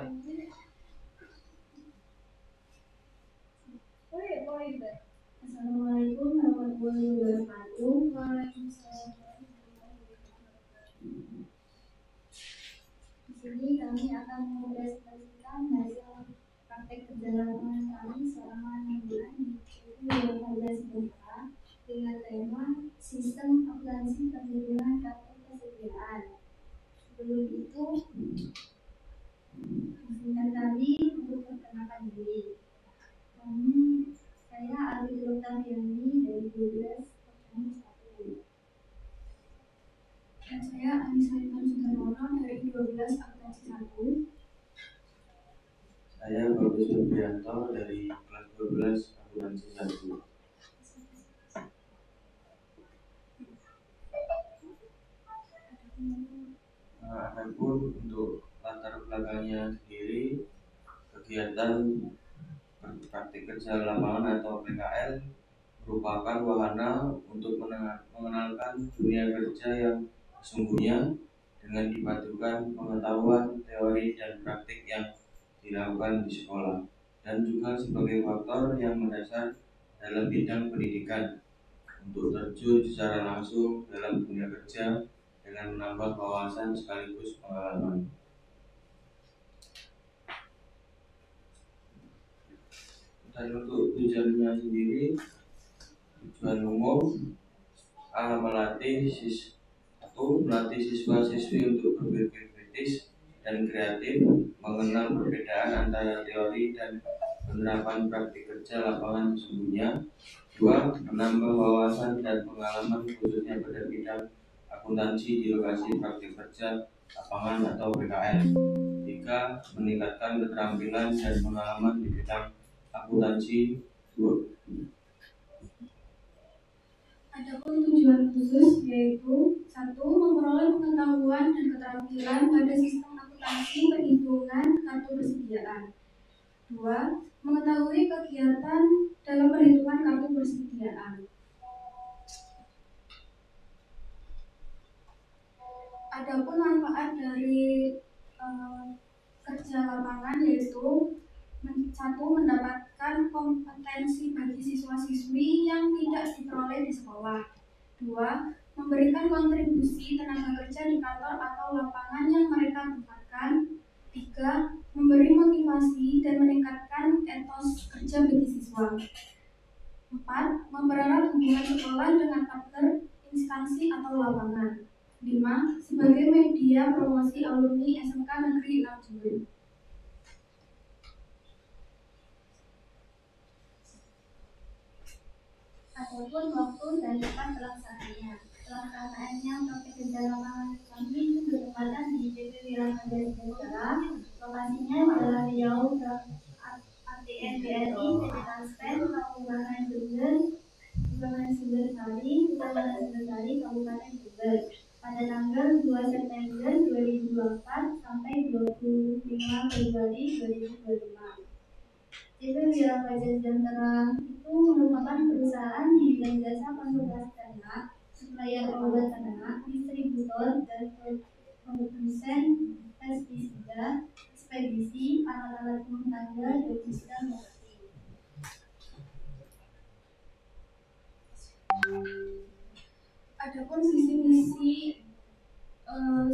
Assalamualaikum warahmatullahi wabarakatuh. Di sini kami akan mempresentasikan hasil praktek kerja lapangan kami selama 6 bulan di Lembaga Sejahtera dengan tema Sistem Akuntansi Perhitungan Kartu Persediaan. Sebelum itu, izinkan kami untuk memperkenalkan diri. Saya Alwi Roktariani dari 12 Akuntansi 1. Dan saya Anissa Intan Sudarmono dari 12 Akuntansi 1. Saya Bagus Supriyanto dari kelas 12 Akuntansi 1. Adapun untuk latar belakangnya sendiri, kegiatan praktik kerja lapangan atau PKL merupakan wahana untuk mengenalkan dunia kerja yang sesungguhnya dengan dipadukan pengetahuan teori dan praktik yang dilakukan di sekolah, dan juga sebagai faktor yang mendasar dalam bidang pendidikan untuk terjun secara langsung dalam dunia kerja dengan menambah wawasan sekaligus pengalaman. Dan untuk tujuannya sendiri, tujuan umum melatih siswa-siswi untuk berpikir kritis dan kreatif, mengenal perbedaan antara teori dan penerapan praktik kerja lapangan sesungguhnya. 2. Menambah wawasan dan pengalaman khususnya pada bidang akuntansi di lokasi praktik kerja lapangan atau PKL. 3. Meningkatkan keterampilan dan pengalaman di bidang akuntansi. Adapun tujuan khusus yaitu 1. Memperoleh pengetahuan dan keterampilan pada sistem akuntansi perhitungan kartu persediaan. 2. Mengetahui kegiatan dalam perhitungan kartu persediaan. Adapun manfaat dari kerja lapangan yaitu 1. Mendapatkan kompetensi bagi siswa-siswi yang tidak diperoleh di sekolah. 2. Memberikan kontribusi tenaga kerja di kantor atau lapangan yang mereka tempatkan. 3. Memberi motivasi dan meningkatkan etos kerja bagi siswa. 4. Mempererat hubungan sekolah dengan partner, instansi atau lapangan. 5. Sebagai media promosi alumni SMK Negeri 6 Jember. Adapun waktu dan tempat pelaksanaannya praktik kerja lapangan kami itu bertempatan di PP Wiramaja Sejahtera. Lokasinya adalah Riau, ATM BRI, Transfer, Kabupaten Jember, Kecamatan Sari, Kabupaten Jember. Pada tanggal 2 September 2024 sampai 25 Februari 2025. PP Wiramaja Sejahtera itu merupakan perusahaan di bidang jasa konsultasi ternak, supplier obat ternak, distributor dan produsen pestisida, ekspedisi, alat-alat rumah tangga, logistik, marketing. Adapun visi misi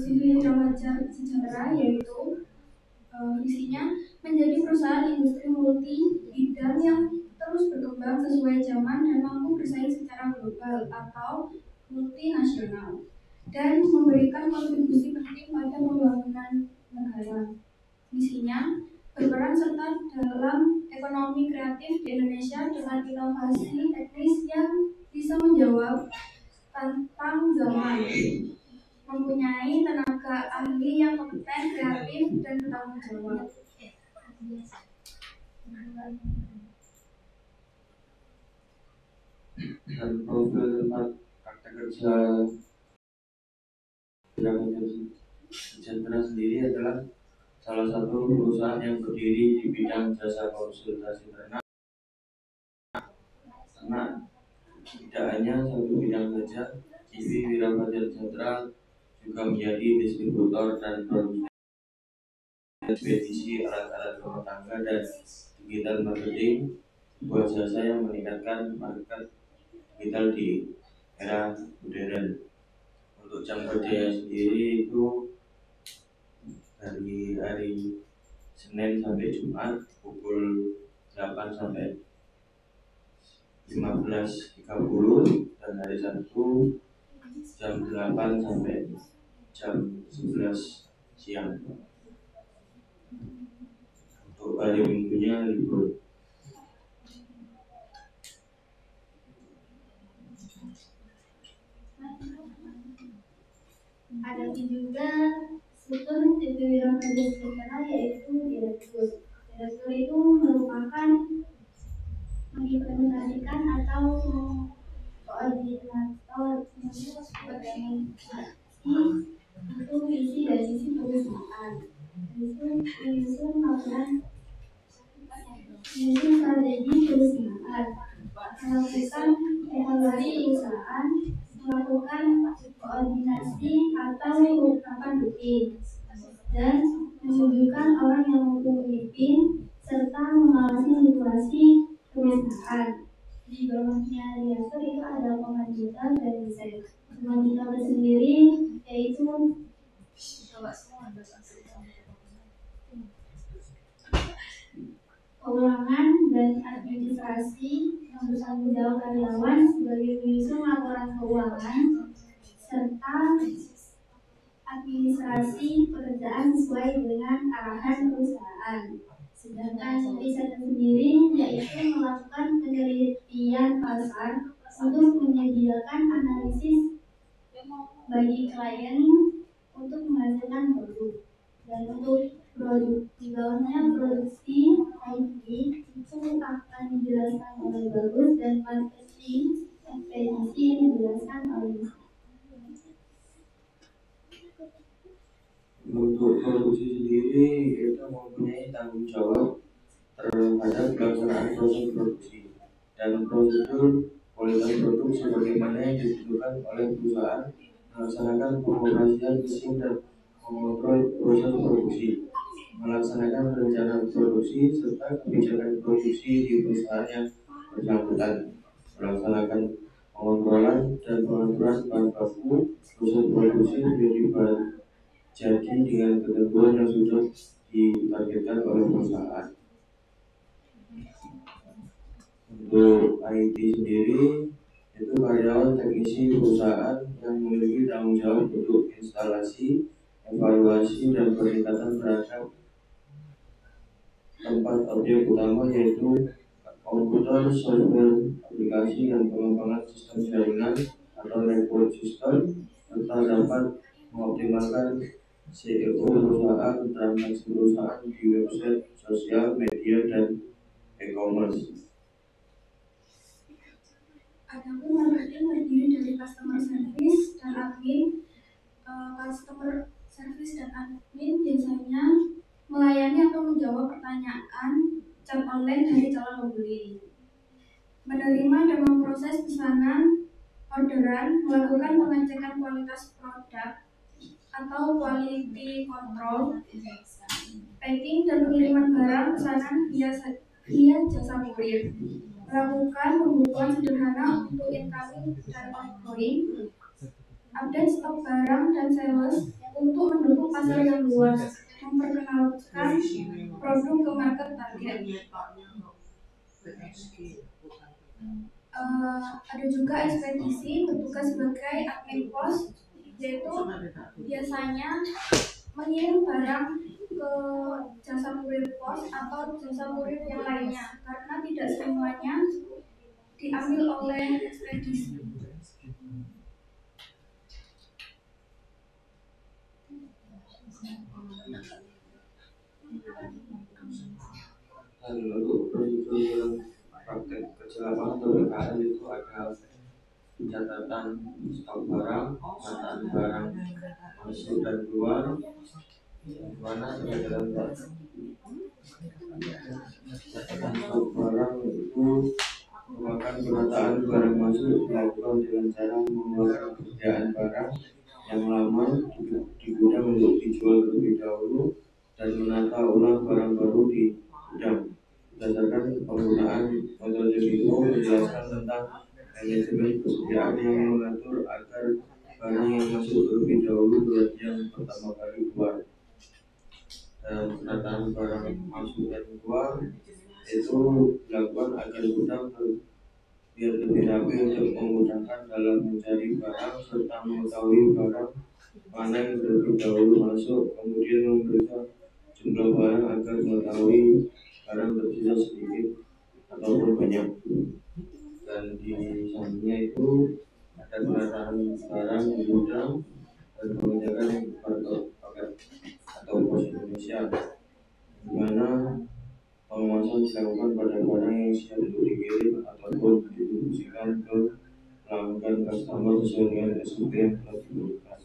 Wiramaja Sejahtera yaitu visinya menjadi perusahaan industri multi bidang yang terus berkembang sesuai zaman dan mampu bersaing secara global atau multinasional dan memberikan kontribusi penting pada pembangunan negara. Misinya berperan serta dalam ekonomi kreatif di Indonesia dengan inovasi teknis yang bisa menjawab tantang zaman, mempunyai tenaga ahli yang kompeten, kreatif, dan bertanggung jawab. Dan profil tempat praktek kerja Wiramaja Sejahtera sendiri adalah salah satu perusahaan yang berdiri di bidang jasa konsultasi ternak. Karena tidak hanya satu bidang saja, CV Wiramaja Sejahtera juga menjadi distributor dan produsen ekspedisi alat-alat rumah tangga dan digital marketing, sebuah jasa yang meningkatkan market digital di era modern. Untuk jam kerja sendiri itu dari hari Senin sampai Jumat pukul 8 sampai 15.30 dan hari Sabtu jam 8 sampai jam 11 siang. Untuk hari Minggunya libur. Ada juga struktur TPWira kerja sejahtera, yaitu direktur. Direktur itu merupakan mengimplementasikan atau koordinator koordinasi untuk visi dan misi perusahaan. Itu menyusun laporan, menyusun strategi perusahaan, melakukan evaluasi perusahaan, melakukan koordinasi atau rapat rutin, dan menunjukkan orang yang memimpin serta mengawasi situasi perusahaan. Di bawahnya direktur itu ada komandan dan desain. Komandan sendiri yaitu keuangan dan administrasi yang bertanggung jawab karyawan sebagai menyusun laporan keuangan serta administrasi pekerjaan sesuai dengan arahan perusahaan. Sedangkan riset sendiri yaitu melakukan penelitian pasar untuk menyediakan analisis bagi klien untuk menghasilkan produk. Dan untuk produk di bawahnya produksi IT itu akan dijelaskan oleh Bagus, dan marketing ekspedisi dijelaskan oleh. Untuk produksi sendiri itu mempunyai tanggung jawab terhadap pelaksanaan proses produksi dan prosedur kualitas produk sebagaimana yang dibutuhkan oleh perusahaan, melaksanakan pengoperasian mesin dan mengontrol proses produksi, melaksanakan rencana produksi serta kebijakan produksi di perusahaan yang bersangkutan, melaksanakan pengontrolan dan pengaturan bahan baku proses produksi menjadi bahan jadi dengan ketentuan yang sudah ditargetkan oleh perusahaan. Untuk IT sendiri itu karyawan teknisi perusahaan yang memiliki tanggung jawab untuk instalasi, evaluasi dan peningkatan terhadap tempat objek utama yaitu komputer, software, aplikasi dan pengembangan sistem jaringan atau network system, serta dapat mengoptimalkan CEO perusahaan, transaksi perusahaan di website, sosial media dan e-commerce. Adapun marketing terdiri dari customer service dan admin. Customer service dan admin biasanya melayani atau menjawab pertanyaan chat online dari calon pembeli, menerima dan memproses pesanan orderan, melakukan pengecekan kualitas produk atau quality control, packing dan pengiriman barang pesanan via jasa kurir, melakukan pembukuan sederhana untuk incoming dan outgoing, update stok barang dan sales untuk mendukung pasar yang luas, memperkenalkan produk ke market target. Ada juga ekspedisi bertugas sebagai admin pos, yaitu biasanya mengirim barang ke jasa kurir pos atau jasa kurir yang lainnya, karena tidak semuanya diambil oleh ekspedisi. Dan untuk prosedur praktek kerja lapangan atau PKL itu ada pencatatan stok barang, penataan barang masuk dan keluar, di mana dalam catatan stok barang itu merupakan penataan barang masuk dilakukan dengan cara mengeluarkan persediaan barang yang lama di gudang untuk dijual terlebih dahulu dan menata ulang barang baru di gudang. Berdasarkan penggunaan metode FIFO menjelaskan tentang manajemen persediaan yang mengatur agar barang yang masuk terlebih dahulu berarti yang pertama kali keluar. Dan penataan barang masuk dan keluar itu dilakukan agar gudang biar lebih rapi untuk memudahkan dalam mencari barang serta mengetahui barang mana yang terlebih dahulu masuk, kemudian memeriksa jumlah barang agar mengetahui barang tersisa sedikit ataupun banyak. Dan di sampingnya itu ada penataan barang di gudang dan pengecekan paket atau pos Indonesia, di mana pengawasan dilakukan pada barang yang siap untuk dikirim ataupun didistribusikan ke pelanggan customer sesuai dengan SOP yang telah diberikan.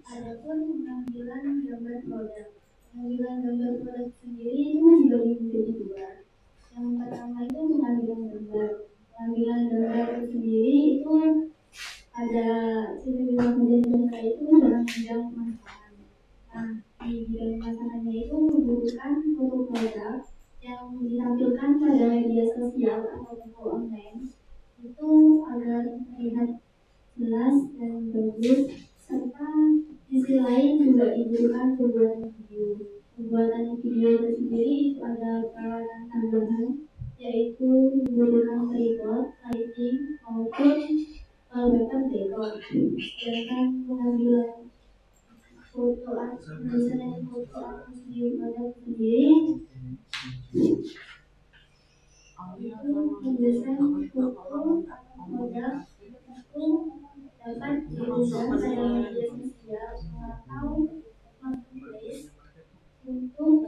Adapun pengambilan gambar produk. Pengambilan gambar produk sendiri itu dibagi menjadi dua. Yang pertama itu pengambilan gambar. Pengambilan gambar sendiri itu ada sejumlah penjelasan itu dalam bidang pemasaran. Nah, di bidang pemasarannya itu membutuhkan foto produk yang ditampilkan pada media sosial atau toko online itu agar terlihat jelas dan bagus, serta sisi lain juga dibutuhkan pembuatan video. Pembuatan video itu sendiri itu ada peralatan tambahan, yaitu membutuhkan tripod, lighting, maupun backup dekor. Sedangkan pengambilan foto misalnya foto atau video produk sendiri itu pembiasaan foto atau produk itu dapat diunggah pada media sosial atau marketplace untuk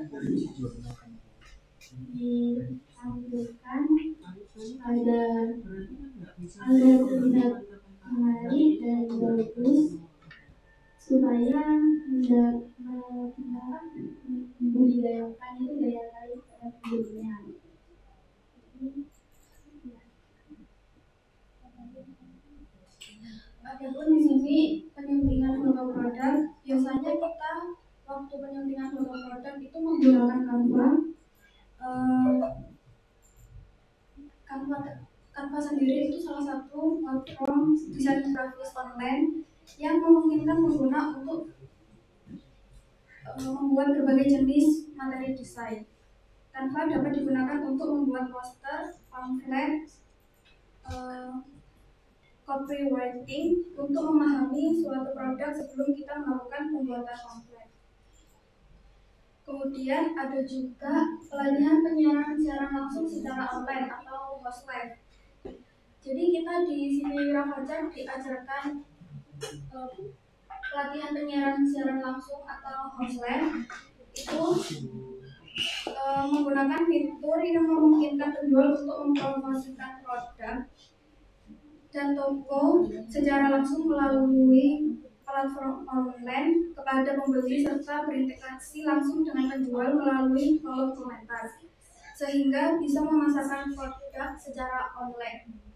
ditampilkan pada agar terlihat menarik dan bagus supaya tidak membudidayakan itu daya tarik pada pembelinya. Adapun di sini penyuntingan foto produk, biasanya kita waktu penyuntingan foto produk itu menggunakan Canva sendiri itu salah satu platform desain grafis online yang memungkinkan pengguna untuk membuat berbagai jenis materi desain. Canva dapat digunakan untuk membuat poster, pamflet, copywriting untuk memahami suatu produk sebelum kita melakukan pembuatan pamflet. Kemudian ada juga pelatihan penyiaran langsung secara online atau host live. Jadi kita di sini Wirafajar diajarkan pelatihan penyiaran siaran langsung atau host live itu menggunakan fitur yang memungkinkan penjual untuk mempromosikan produk dan toko secara langsung melalui platform online kepada pembeli serta berintegrasi langsung dengan penjual melalui kolom komentar sehingga bisa memasarkan produk secara online.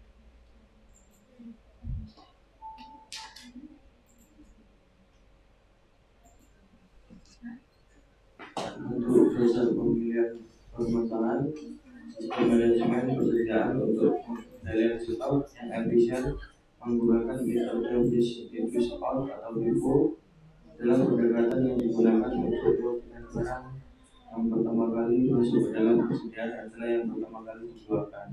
Untuk proses pemilihan permasalahan sistem manajemen persediaan untuk pengendalian stok yang efisien menggunakan metode business out atau FIFO dalam pendekatan yang digunakan untuk mewakilkan barang yang pertama kali masuk ke dalam persediaan adalah yang pertama kali dikeluarkan.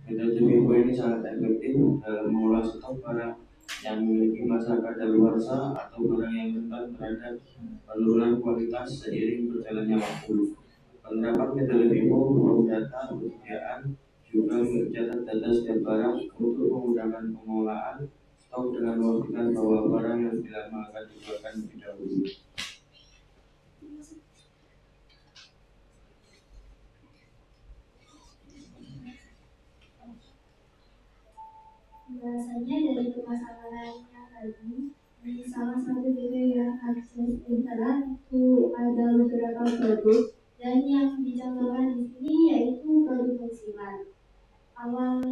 Metode FIFO ini sangat efektif dalam mengolah stok barang yang memiliki masa kadaluarsa atau barang yang rentan terhadap penurunan kualitas seiring berjalannya waktu. Penerapan metode FIFO berupa data persediaan juga mencatat data setiap barang untuk memudahkan pengolahan stok dengan memastikan bahwa barang yang lebih lama akan dikeluarkan lebih dahulu. Biasanya dari permasalahan yang tadi di salah satu BW yang harusnya atau produk, dan yang dicontohkan di sini yaitu produk tekstil. Awal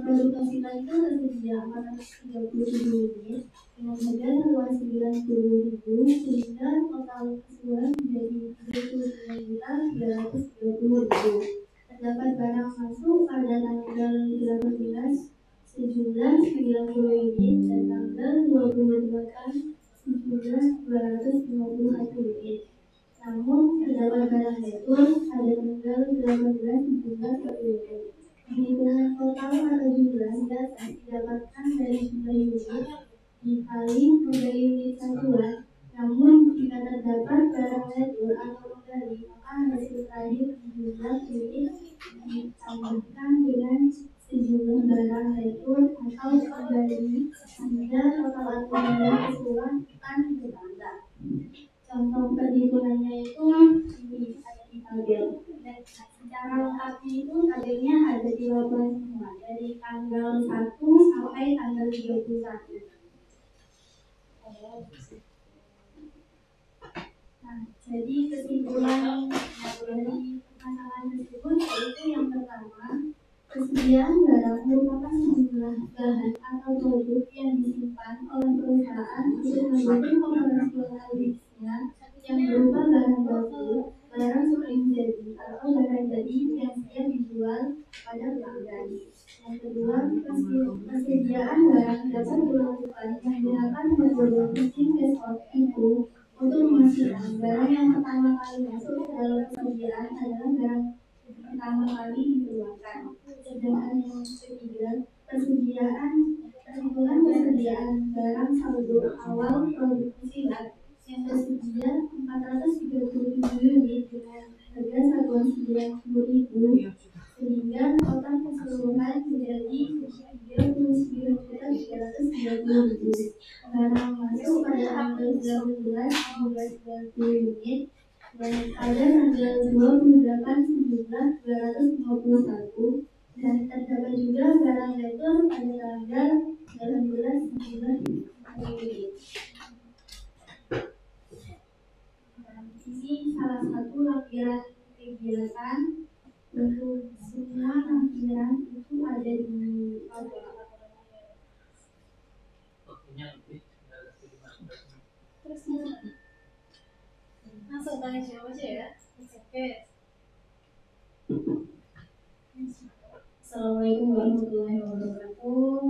produk tekstil itu tersedia 437 unit dengan harga seluas 90.000 sehingga total keseluruhan menjadi 39.330.000. Terdapat barang masuk pada tanggal 18 sejumlah 90 unit dan tanggal 28 sejumlah 251 unit. Namun terdapat barang retur pada tanggal 18 sejumlah 1 unit. Perhitungan total atau jumlah data didapatkan dari jumlah unit dikali harga unit satuan. Namun jika terdapat barang retur atau kembali, maka hasil terakhir jumlah unit ditambahkan dengan sejumlah barang retur atau kembali sehingga total atau jumlah keseluruhan akan bertambah. Contoh perhitungannya itu ada di tabel. Dan secara lengkapnya itu tabelnya ada di laporan semua dari tanggal 1 sampai tanggal 31. Nah, jadi kesimpulan dari permasalahan tersebut yaitu yang pertama, persediaan barang merupakan sejumlah bahan atau produk yang disimpan oleh perusahaan untuk mendukung operasionalisnya yang berupa barang baku, barang sering jadi atau barang jadi yang siap dijual pada pelanggan. Yang kedua, persediaan barang dapat dilakukan menggunakan metode mesin backlog itu untuk memastikan barang yang pertama kali masuk ke dalam persediaan adalah barang pertama kali dikeluarkan. Sedangkan yang ketiga, perhitungan persediaan barang saldo awal produksi silat yang tersedia 437 unit dengan harga satuan 90.000 sehingga total keseluruhan menjadi 39.330.000. Barang masuk pada tanggal 18 hingga 90 unit dan pada tanggal 28 sejumlah 251 dan terdapat juga barang retur pada tanggal 18 sejumlah 1 unit. Ini salah satu lampiran kegiatan untuk semua lampiran itu ada di terus langsung tanya jawab aja ya. Oke. Assalamualaikum warahmatullahi wabarakatuh.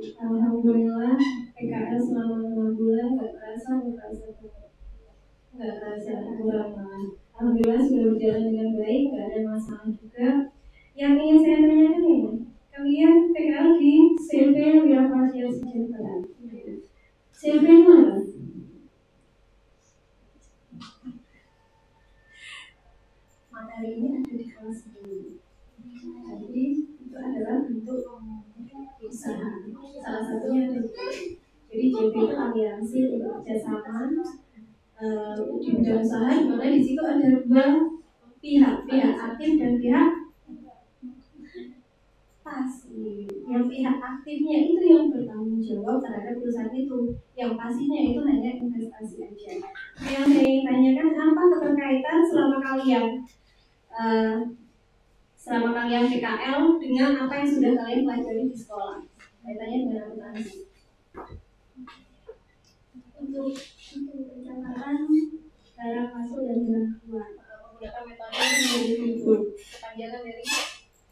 Alhamdulillah PKL selama 6 bulan nggak terasa kurang. Alhamdulillah sudah berjalan dengan baik, nggak ada masalah juga. Yang ingin saya tanyakan ini, kalian PKL di CV Wirakarya Sejahtera. CV itu apa? Materi ini ada di kelas ini. Jadi itu adalah bentuk usaha. Salah satunya ada. Jadi JP itu aliansi untuk kerjasama di bidang usaha, di mana di situ ada dua pihak aktif dan pihak pasif. Yang pihak aktifnya itu yang bertanggung jawab terhadap perusahaan itu, yang pasifnya itu hanya investasi aja. Yang saya ingin tanyakan, apa keterkaitan selama kalian PKL dengan apa yang sudah kalian pelajari di sekolah? Kaitannya dengan akuntansi. Untuk pencatatan barang masuk dan barang keluar menggunakan metode itu kepanjangan dari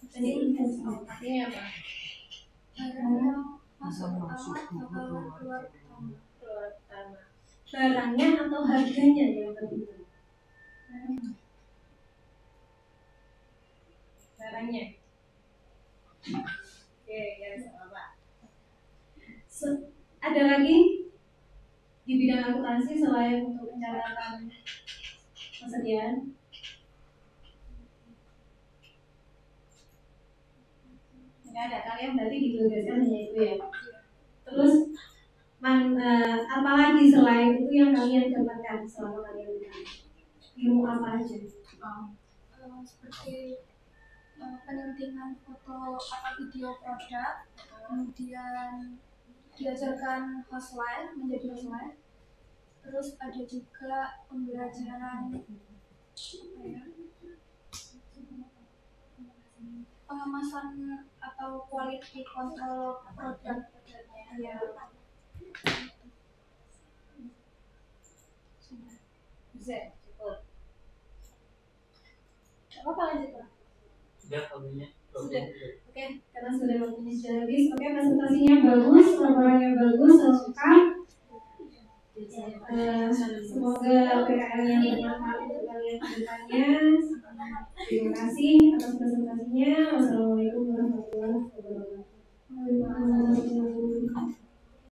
investasi. Artinya apa? Barang masuk pertama, keluar pertama. Barangnya atau harganya yang terhitung? Barangnya. Oke, ya sama. Ada lagi di bidang akuntansi selain untuk pencatatan persediaan? Enggak ada, kalian berarti ditugaskan hanya itu ya. Terus apa lagi selain itu yang kalian dapatkan selama kalian berada? Ilmu apa aja? Seperti penelitian foto atau video produk, kemudian diajarkan host live, menjadi host live, Terus ada juga pembelajaran pengemasan atau quality control produk ya. Bisa cukup. Apa lanjut Pak? Sudah waktunya. Sudah. Oke, karena sudah waktunya sudah habis. Oke, presentasinya bagus, laporannya bagus, lengkap. Semoga PKL yang bermanfaat untuk kalian ke depannya. Terima kasih atas presentasinya. Wassalamualaikum warahmatullahi wabarakatuh.